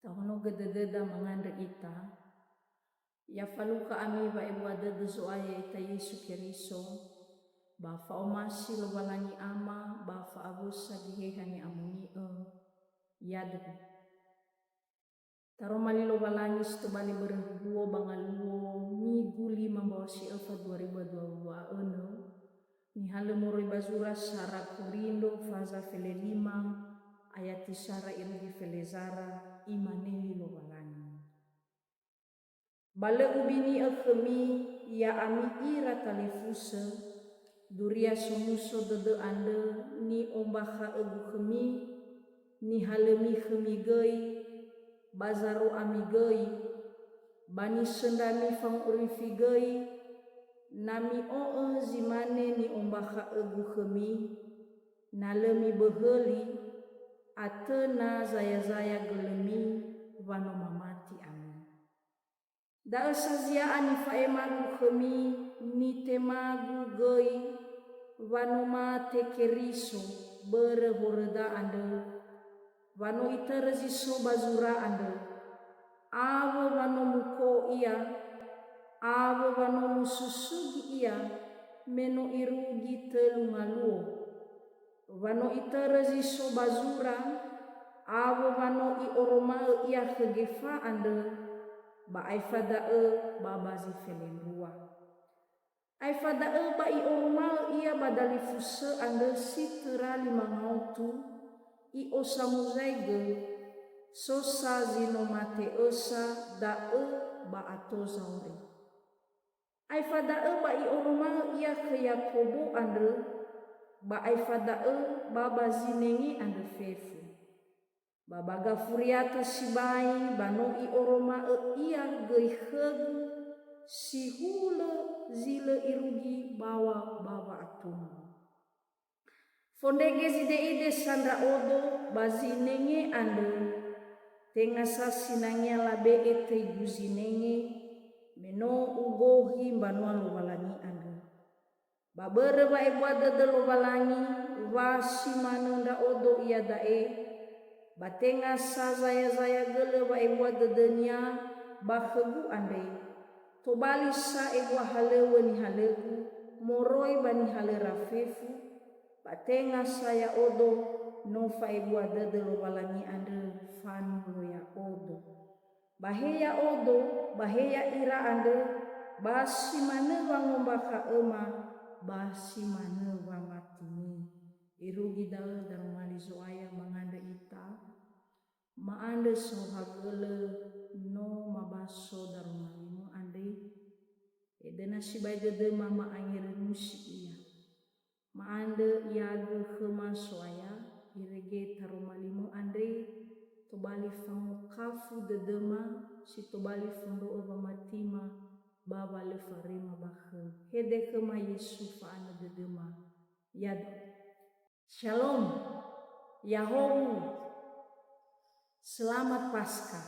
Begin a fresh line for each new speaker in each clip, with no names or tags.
Tahono gedededa manganda ita. Ya faluka ami ba ibu adede soaya ita Yesu Keriso. Bafa omasi lo balangi ama, bafa abusa dihehani amuni yadu. Taro mali lo balangi setubali berhuo bangaluo minggu 5 bawa si Elfa 2022 eno. Ni hale moroi bazura sara kurindo faza fele 5 ayati sara irugi fele zara imaneni lo balangi. Bale ubini akhemi ya ami ira talifuse duria somuso dede ande ni ombaha egu khemi ni halemi khemi gei bazaro ami gei bani sendami fang urifi gei nami zimane ni ombaha egu khemi nalemi beheli atena zaya gelemi wano mamati ami. Da sazia ani faemagu khemi ni temagu gei wanoma tekeriso bere horeda ande wano itereziso bazura ande awe wano muko ia awe wano mususugi ia meno irugi telungaluo wano itereziso bazura awe wano i oroma ia kegefa ande ba aifada babazi felendua aifada ba i ormal ia badali fuse ande sitera 5 i osamuzaige sosa zinomate esa da ba atozaure aifada ba i ormal ia ke Yakobo ande ba aifada babazi nengi ande fefu babaga furiata sibai bano i oroma ia geihegu si hule zile irugi bawa atum. Fondege zide ide sandra odo bazinenge ande tengasa sinangnya labe ete guzinenge meno ugohi banua lo balangi ande. Babere ba ibuada de lo balangi wasi manunda odo ia dae batenga sa zaya gele ba iwa dedenya bahegu ande to bali sa iwa halewe ni halegu moroi bani hale rafefu batenga saya odo no fa iwa dede lo balangi ande fan lo ya odo baheya ira ande basi mane wangombaka ema basi mane wangatini irugi dal darumali zoaya manganda ita maande sohagele no mabaso darumalimu ande edena sibai dede mama angere musi iya maande iagu khema soaya irege tarumalimu ande tobali fango kafu dedema si tobali fundo ova matima baba le farima bakhe hede khema Yesu faana dedema yad Shalom Yahowu Selamat Paskah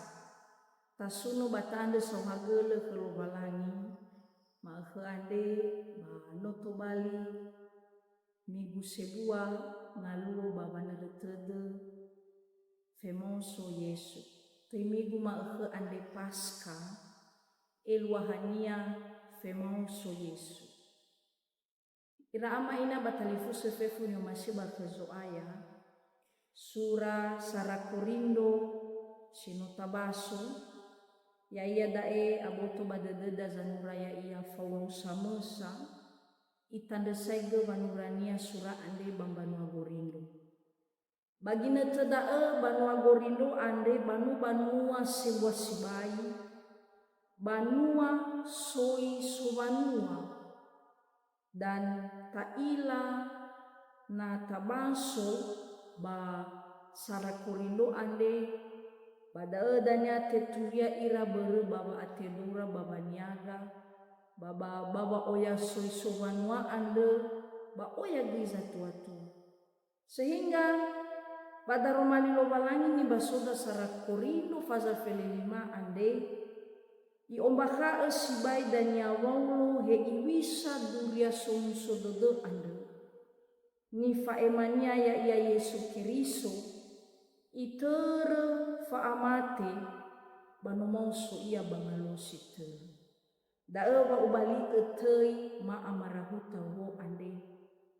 tasuno batande sohagele kelo balangi mahe ande noto bali migu sebua ngaluo babana retede femoso Yesu temigu mahe ande Paskah eluahania femoso Yesu ira ama ina batalifu sefefu nyo masih barkezoaya Sura Sarakorindo Sinotabaso ya iya dae aboto badededa zanuraya iya faulu samesa itanda saige banurania sura ande bambanua gorindo bagina tedae banua gorindo ande banua sebuah sibai banua soi sobanua dan taila na tabaso ba Sarakorindo ande pada edanya teturia ira bere baba atedura baba niaga baba oya soi sobanua ande ba oya giza tuatu sehingga pada romali lo balangi ni basoda Sarakorindo faza felelima ande i ombaka sibai dan nyawaulo he iwisa duria somuso dodo ande ni faemania ya Yesu Keriso itere faamate banu mauso ia bangalo site. Dae wa ubali etei ma amarahuta wo ande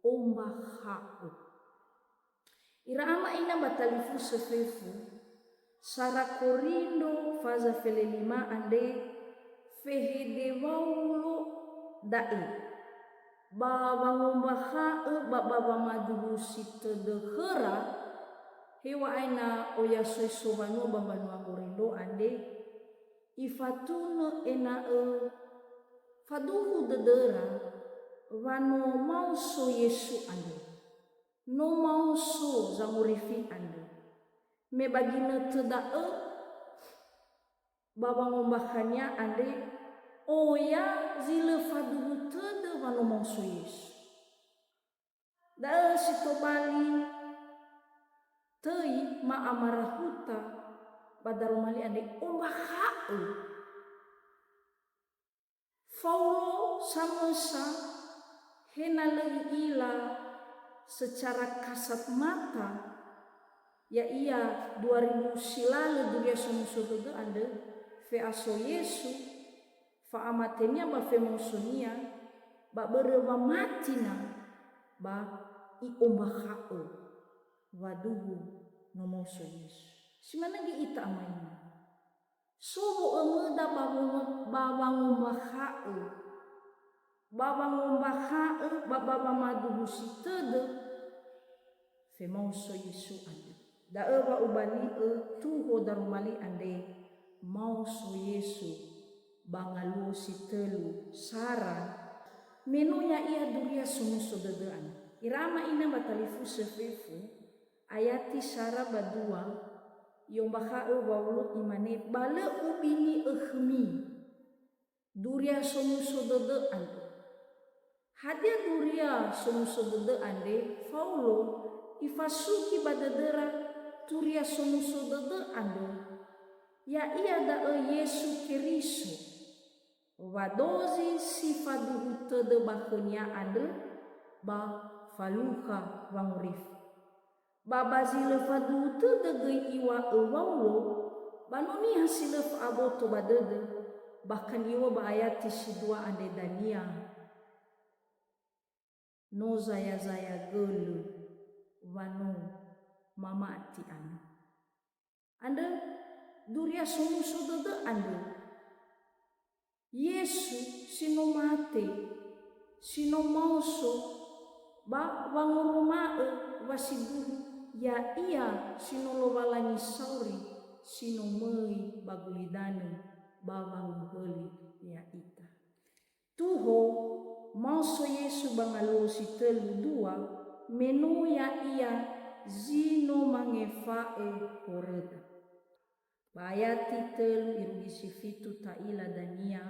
omba hau. Ira ama ina batalifu sefefu sara korindo faza felelima ande fehede waulo dae. Bawangomba hau baba maduhu site dehera hewa aina oya soisovano bambanu amorindo ande ifatuno ena faduhu dedera wano mauso Yesu ande no mauso zamurifi ande me bagina tedae bawangombakannya ande oya zile faduhu tede wano mauso Yesu dae sitobali tei ma amarahuta badarumali ande ombahau Faulo samosa hena ila secara kasat mata ya ia 2000 silale dunia somusododo ande fe aso Yesu fa amatenya ba fe monsonia ba berewa matina ba i ombahau waduhu nomoso Yesu. Simanagi ita amaina. Sobo emeda bawangombahau. Bawangombahau bababa maduhu sitede. Femoso Yesu ande. Daewa ubali tuho darumali ande. Mauso Yesu bangaluo sitelu sara. Menunya ia duria sumuso dedean. Irama ina batalifu sefefu. Ayati sara badua yung baka wawlo imane bale ubini ehmi duria somusodode ande hadia duria somusodode ande Paulo ifasuki badadera turia somusodode ande ya ia da Yesu Kristo wadozi sifaduhu tede bakonya ande ba faluha wangurif babazile fadu tedege iwa ewaulo banoni hasile fa aboto badede bahkan iwa baayati sidua ande dania no zaya gelu wano mama ati ande duria somuso dede ande Yesu sino mate sino mauso ba wangurumae wasiduhu ya ia sinolo walani sauri sino mei bagulidane bawang heli ya ita tuho mauso Yesu bangalo sitelu dua menu ya ia zino mangefae horeda bayati telu irugi sifitu taila dania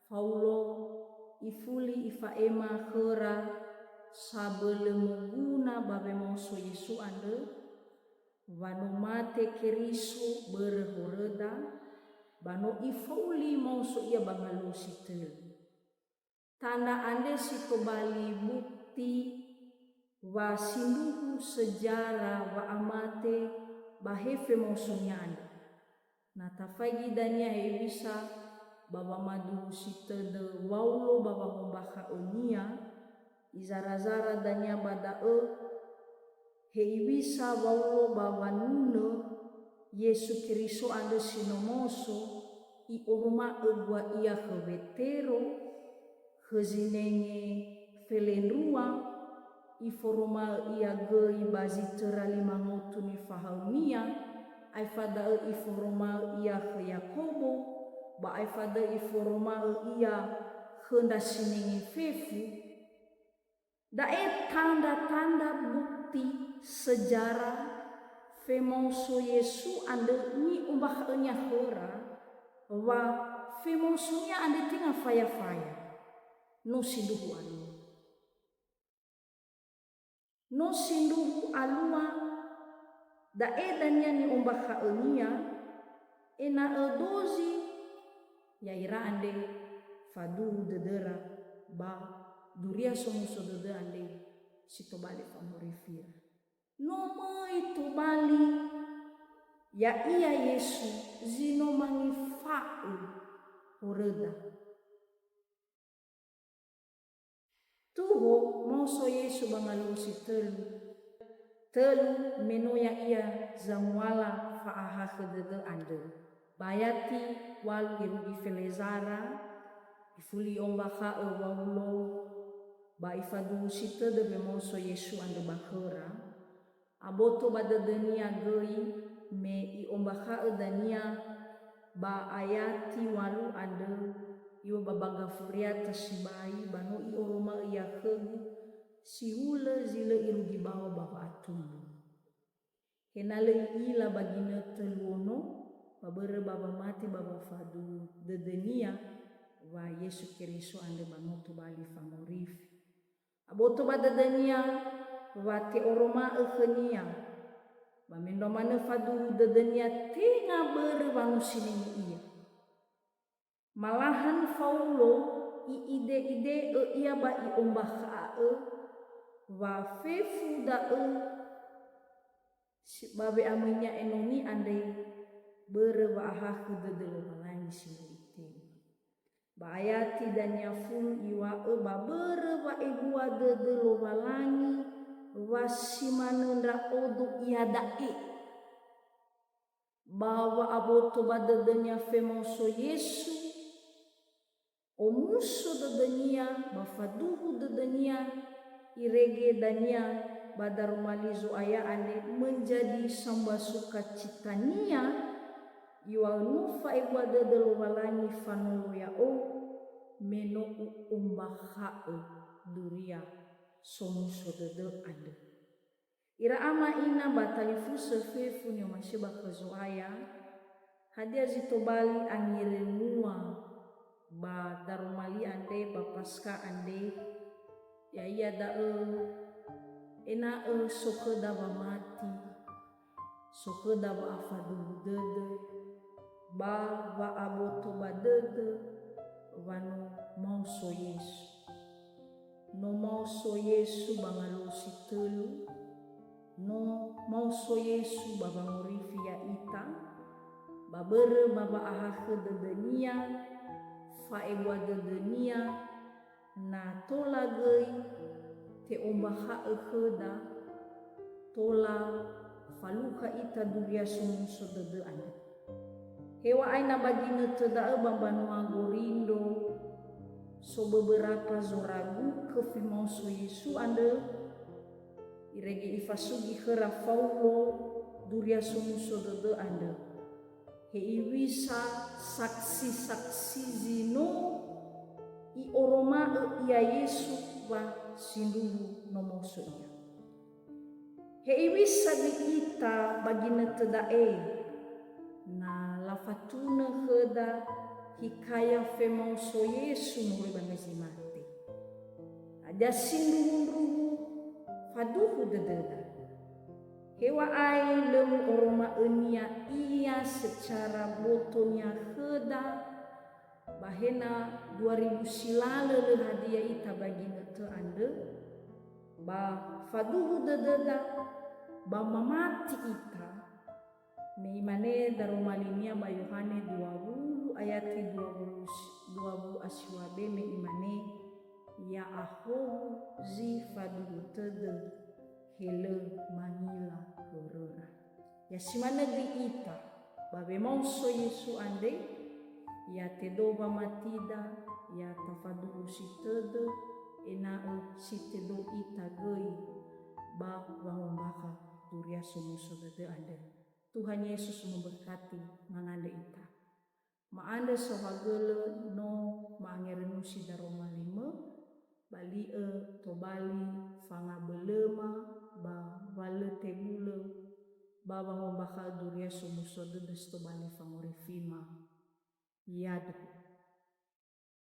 Paulo ifuli ifaema hera sabelemuguna babe mauso Yesu ande wano mate keriso berhoreda bano ifauli mauso ia bangalo sitel tanda ande sitobali bukti wa sinduhu sejarah wa amate bahefe mausonya ande natafagi dania bisa bawa madu sitede waulo bawa hombaka onia izara-zara danya badae heiwisa waulo bawanune Yesu Kristo ande sinomoso i orma egwa ia hewetero hezinenge felendrua i forma ia gei bazitera limangotu ni fahaumia ai fadae i forma ia he Yakobo ba ai fadae i forma ia henda siningi fefu dae tanda-tanda bukti sejarah femauso Yesu ande ni umbah enya hora wa femausonya ande tinga faya-faya no sinduhu alua dae danya ni umbah enya ena edozi ya ira ande fadu dedera ba duria somuso dede ande sitobali famorifira noma itu bali ya iya Yesu zino mangifa'u horeda. Tuho mauso Yesu bangalusi telu meno ya iya zamuala fa'aha kedede ande. Bayati walu irugi felezara ifuli ombaka waulo ba ifadu sitede be mauso Yesu ande bahera. Aboto badedenia gei me i ombaka dania ba ayati walu ande iwa babaga furiata sibai bano i oroma ia kegu si hula zile irugi bawa baba atundu. Kenale ila bagina teluono babere baba mati baba fadu dedenia wa Yesu Keriso ande banoto bali famorif. Aboto badedenia wa te oroma ekenia bamendo mane fadu dedenia tenga bere wanusini iya. Malahan faulo i ide ia ba i ombaka wa fefu da babe aminya enoni andai bere wa aha kededelo malangi simulite. Ba ayati dan yaful iwa ba bere wa egua dedelo malangi wa simanendra odu iadae. Bawa aboto badedenya femoso Yesu omuso dedenia bafaduhu dedenia irege dania badarumalizo aya ane menjadi samba sukacitania iwa nufa igwa dedelo walangi fanolo ya meno umbakha duria somuso dede ade. Ira ama ina batalifu sefefu nyo masheba kazoaya hadia zitobali angirenua ba darumali ande ba paska ande ya iya da ena sokeda ba mati sokeda ba afadu dede ba aboto ba dede wano mauso Yesu no mauso Yesu bangalosi telu no mauso Yesu baba ngorifi ya ita babere baba ahake dedenia faegwa dedenia na tola gei te ombaha ekeda tola faluka ita duria sumuso dede ane. Hewa aina bagine teda bambanua gorindo so beberapa zoragu ke fimauso Yesu ande irege ifasugi hera faulo duria sumuso dede ande. Heiwisa saksi-saksi zino i oroma ia Yesu wa sinduhu nomoso ia. Heiwisa di ita bagina tedae na lafatuna heda hikaya femauso Yesu muri banezi mati. Ada sinduhu faduhu dededa. Hewa ai lemu oroma enia ia secara botonya heda bahena 2000 silale le hadiah ita bagina te ande ba faduhu dededa ba mamati ita meimane darumalinia ba Yohane 20 ayat 20 aswabe meimane ya aho zi faduhu tede hele mangila horora. Ya simana di ita babe mauso Yesu ande ya tedoba matida ya tafadu sitede ena sitedo ita gei ba wangombaka duria sumuso dede ande. Tuhan Yesus memberkati mangande ita. Maande sohagele no maangerenusi daroma lima bali tobali fanga belema ba wale tegule baba ngombaka duria sumuso dede stobali fangorifima yadu.